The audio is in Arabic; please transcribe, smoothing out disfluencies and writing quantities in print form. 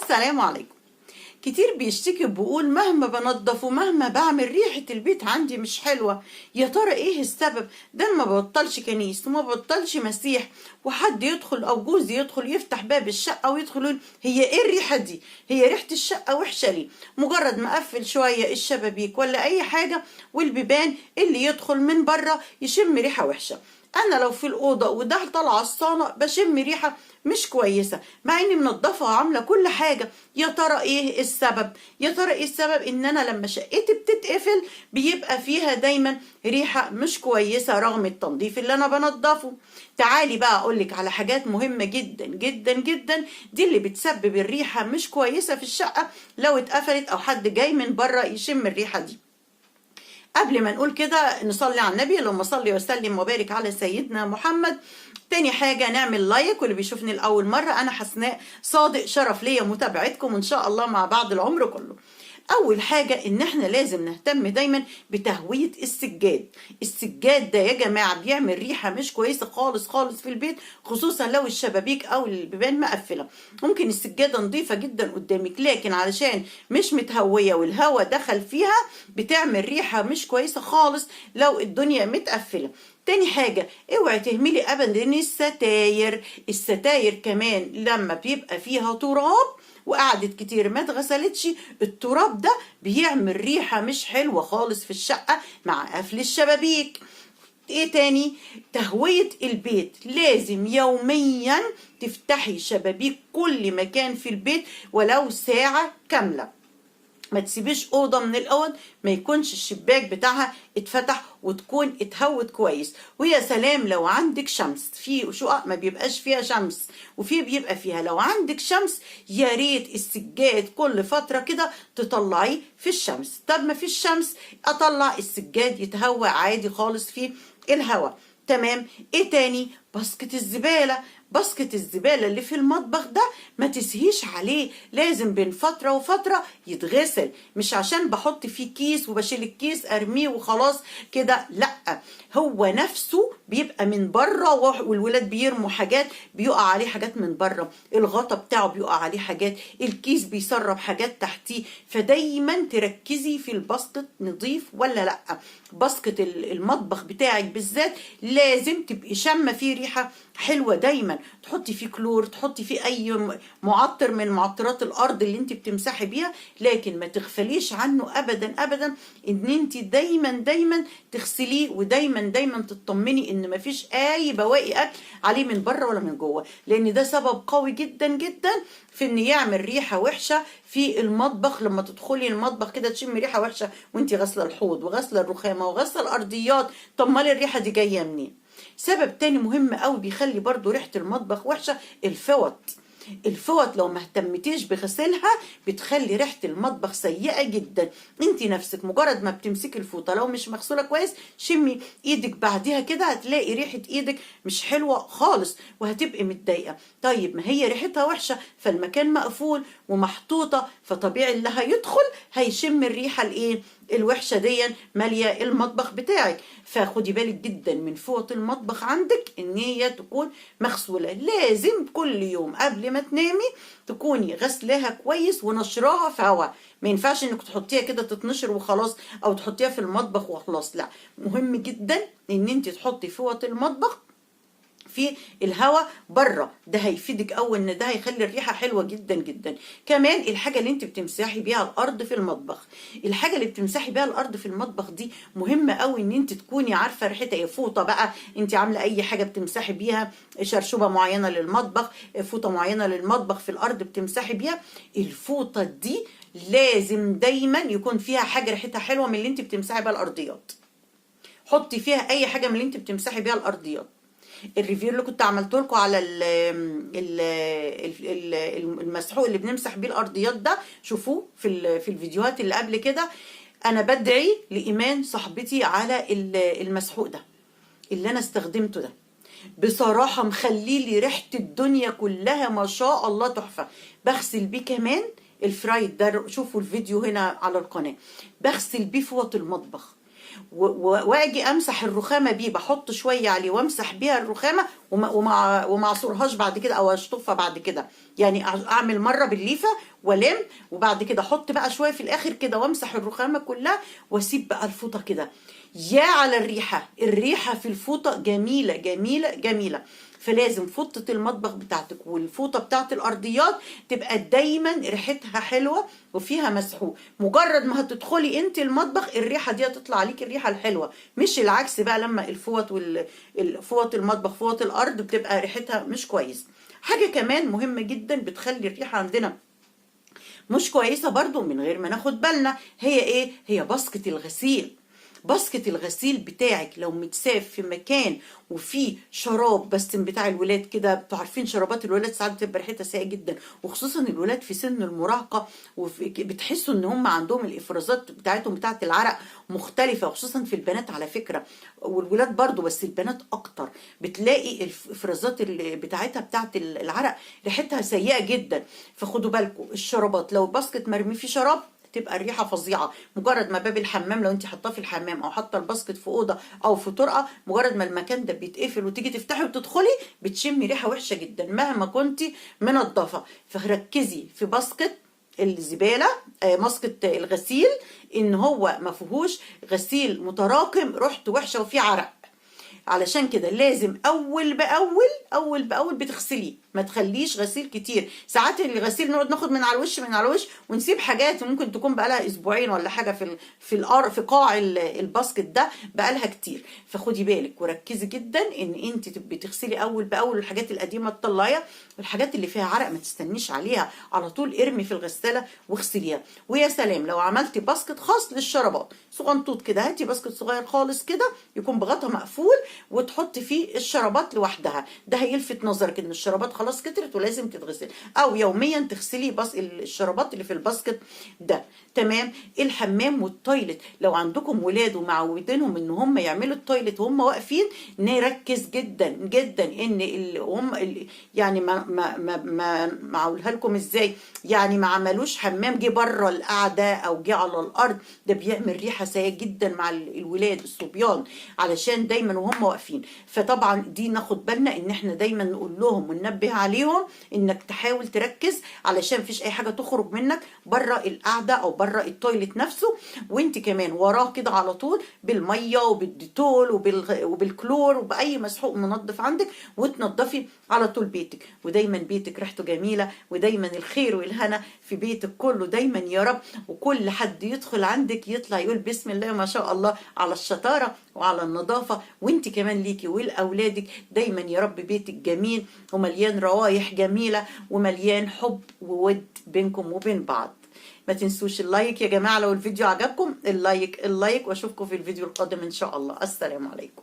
السلام عليكم. كتير بيشتكي بيقول مهما بنضف ومهما بعمل ريحة البيت عندي مش حلوة. يا ترى ايه السبب؟ ده أنا ما ببطلش كنيس وما ببطلش مسيح، وحد يدخل او جوزي يدخل يفتح باب الشقة ويدخل يقول هي ايه الريحة دي؟ هي ريحة الشقة وحشة ليه؟ مجرد ما اقفل شوية الشبابيك ولا اي حاجة والبيبان، اللي يدخل من بره يشم ريحة وحشة. انا لو في الاوضه وده طالعه الصاله بشم ريحه مش كويسه، مع اني منضفه وعامله كل حاجه. يا ترى ايه السبب؟ يا ترى ايه السبب ان انا لما شقتي بتتقفل بيبقى فيها دايما ريحه مش كويسه رغم التنظيف اللي انا بنضفه؟ تعالي بقى اقولك على حاجات مهمه جدا جدا جدا، دي اللي بتسبب الريحه مش كويسه في الشقه لو اتقفلت او حد جاي من بره يشم الريحه دي. قبل ما نقول كده نصلي على النبي، اللهم صل وسلم وبارك على سيدنا محمد. تاني حاجة نعمل لايك، واللي بيشوفني لأول مرة أنا حسناء صادق، شرف ليا متابعتكم وإن شاء الله مع بعض العمر كله. أول حاجة إن إحنا لازم نهتم دايما بتهوية السجاد. السجاد ده يا جماعة بيعمل ريحة مش كويسة خالص خالص في البيت، خصوصا لو الشبابيك أو البيبان مقفلة. ممكن السجادة نظيفة جدا قدامك، لكن علشان مش متهوية والهواء دخل فيها بتعمل ريحة مش كويسة خالص لو الدنيا متقفلة. تاني حاجة اوعي تهملي ابدا الستاير. الستاير كمان لما بيبقى فيها تراب وقعدت كتير ما اتغسلتش، التراب ده بيعمل ريحة مش حلوة خالص في الشقة مع قفل الشبابيك. ايه تاني؟ تهوية البيت، لازم يوميا تفتحي شبابيك كل مكان في البيت ولو ساعة كاملة. ما تسيبيش اوضه من الاول ما يكونش الشباك بتاعها اتفتح وتكون اتهوت كويس. ويا سلام لو عندك شمس، في شقق ما بيبقاش فيها شمس وفي بيبقى فيها، لو عندك شمس يا ريت السجاد كل فتره كده تطلعيه في الشمس. طب ما فيش شمس اطلع السجاد يتهوى عادي خالص في الهواء. تمام. ايه تاني؟ باسكت الزباله. باسكت الزبالة اللي في المطبخ ده ما تسهيش عليه، لازم بين فترة وفترة يتغسل. مش عشان بحط فيه كيس وبشيل الكيس ارميه وخلاص كده، لا، هو نفسه بيبقى من بره والولاد بيرموا حاجات بيقع عليه حاجات من بره، الغطا بتاعه بيقع عليه حاجات، الكيس بيسرب حاجات تحتيه. فدايما تركزي في الباسكت نظيف ولا لا. باسكت المطبخ بتاعك بالذات لازم تبقي شامه فيه ريحه حلوه، دايما تحطي فيه كلور، تحطي فيه اي معطر من معطرات الارض اللي انت بتمسحي بيها، لكن ما تغفليش عنه ابدا ابدا، ان انت دايما دايما تغسليه ودايما دايما تطمني ان ما فيش اي بواقي اكل عليه من بره ولا من جوه، لان ده سبب قوي جدا جدا في ان يعمل ريحه وحشه في المطبخ. لما تدخلي المطبخ كده تشمي ريحه وحشه وانت غاسله الحوض وغاسله الرخامه وغاسله الارضيات، طب مال الريحه دي جايه منين؟ سبب تاني مهم قوي بيخلي برضو ريحة المطبخ وحشة، الفوط. الفوط لو ما اهتمتيش بغسلها بتخلي ريحة المطبخ سيئة جدا. انت نفسك مجرد ما بتمسكي الفوطة لو مش مغسولة كويس، شمي ايدك بعدها كده هتلاقي ريحة ايدك مش حلوة خالص وهتبقي متضايقة. طيب ما هي ريحتها وحشة، فالمكان مقفول ومحطوطة، فطبيعي اللي هيدخل هيشم الريحة الايه الوحشة دي مالية المطبخ بتاعك. فخدي بالك جدا من فوط المطبخ عندك ان هي تكون مغسولة. لازم كل يوم قبل ما تنامي تكوني غسلاها كويس ونشراها في هواء. ما ينفعش انك تحطيها كده تتنشر وخلاص او تحطيها في المطبخ وخلاص، لا، مهم جدا ان انت تحطي فوط المطبخ في الهواء بره، ده هيفيدك قوي، ان ده هيخلي الريحه حلوه جدا جدا. كمان الحاجه اللي انت بتمسحي بيها الارض في المطبخ، الحاجه اللي بتمسحي بيها الارض في المطبخ دي مهمه قوي ان انت تكوني عارفه ريحتها ايه. فوطه بقى انت عامله اي حاجه بتمسحي بيها، شرشوبه معينه للمطبخ، فوطه معينه للمطبخ في الارض بتمسحي بيها، الفوطه دي لازم دايما يكون فيها حاجه ريحتها حلوه من اللي انت بتمسحي بيها الارضيات. حطي فيها اي حاجه من اللي انت بتمسحي بيها الارضيات. الريفيو اللي كنت عملته لكم على المسحوق اللي بنمسح بيه الارضيات ده شوفوه في الفيديوهات اللي قبل كده. انا بدعي لايمان صاحبتي على المسحوق ده اللي انا استخدمته ده، بصراحه مخلي لي ريحه الدنيا كلها ما شاء الله تحفه. بغسل بيه كمان الفرايد ده، شوفوا الفيديو هنا على القناه، بغسل بيه فوط المطبخ واجي امسح الرخامه بيه، بحط شويه عليه وامسح بيها الرخامه وما اعصرهاش بعد كده او اشطفها بعد كده. يعني اعمل مره بالليفه والم، وبعد كده احط بقى شويه في الاخر كده وامسح الرخامه كلها واسيب بقى الفوطه كده. يا على الريحه، الريحه في الفوطه جميله جميله جميله. فلازم فوطة المطبخ بتاعتك والفوطة بتاعت الأرضيات تبقى دايما ريحتها حلوة وفيها مسحوق. مجرد ما هتدخلي انت المطبخ الريحة دي هتطلع عليك الريحة الحلوة، مش العكس بقى لما الفوط فوط المطبخ فوط الأرض بتبقى ريحتها مش كويس. حاجة كمان مهمة جدا بتخلي الريحة عندنا مش كويسة برضو من غير ما ناخد بالنا، هي ايه؟ هي باسكت الغسيل. باسكت الغسيل بتاعك لو متساب في مكان وفيه شراب بس بتاع الولاد كده، انتوا عارفين شرابات الولاد ساعات بتبقى ريحتها سيئه جدا، وخصوصا الولاد في سن المراهقه وبتحسوا ان هم عندهم الافرازات بتاعتهم بتاعت العرق مختلفه، وخصوصا في البنات على فكره والولاد برضو، بس البنات اكتر بتلاقي الافرازات اللي بتاعتها بتاعت العرق ريحتها سيئه جدا. فخدوا بالكم الشرابات لو باسكت مرمي فيه شراب تبقى الريحه فظيعه. مجرد ما باب الحمام لو انت حاطاه في الحمام او حاطه الباسكت في اوضه او في طرقه، مجرد ما المكان ده بيتقفل وتيجي تفتحي وتدخلي بتشمي ريحه وحشه جدا مهما كنتي منضفه. فركزي في باسكت الزباله، باسكت الغسيل، ان هو ما فيهوش غسيل متراكم ريحته وحشه وفيه عرق. علشان كده لازم اول باول بتغسليه، ما تخليش غسيل كتير. ساعات الغسيل نقعد ناخد من على الوش من على الوش ونسيب حاجات ممكن تكون بقالها اسبوعين ولا حاجه في قاع الباسكت ده بقالها كتير. فخدي بالك وركزي جدا ان انت بتغسلي اول باول، الحاجات القديمه تطلعيها، والحاجات اللي فيها عرق ما تستنيش عليها، على طول ارمي في الغساله واغسليها. ويا سلام لو عملتي باسكت خاص للشرابات صغنطوط كده، هاتي باسكت صغير خالص كده يكون بغطا مقفول وتحطي فيه الشرابات لوحدها، ده هيلفت نظرك ان الشرابات خلاص كترت ولازم تتغسل. او يوميا تغسلي بس الشرابات اللي في الباسكت ده. تمام. الحمام والتويلت لو عندكم ولاد ومعودينهم ان هم يعملوا التويلت وهم واقفين، نركز جدا جدا ان يعني ما اقولها لكم ازاي، يعني ما عملوش حمام جه بره القعده او جه على الارض، ده بيعمل ريحه سيئه جدا مع الولاد الصبيان علشان دايما وهم واقفين. فطبعا دي ناخد بالنا ان احنا دايما نقول لهم وننبه عليهم انك تحاول تركز علشان مفيش اي حاجه تخرج منك بره القعده او بره التويلت نفسه، وانت كمان وراه كده على طول بالميه وبالديتول وبالكلور وباي مسحوق منظف عندك، وتنظفي على طول بيتك. ودايما بيتك ريحته جميله، ودايما الخير والهنا في بيتك كله دايما يا رب. وكل حد يدخل عندك يطلع يقول بسم الله ما شاء الله على الشطاره وعلى النظافه. وانت كمان ليكي ولاولادك دايما يا رب بيتك جميل ومليان روايح جميله ومليان حب وود بينكم وبين بعض. ما تنسوش اللايك يا جماعه لو الفيديو عجبكم، اللايك واشوفكم في الفيديو القادم ان شاء الله. السلام عليكم.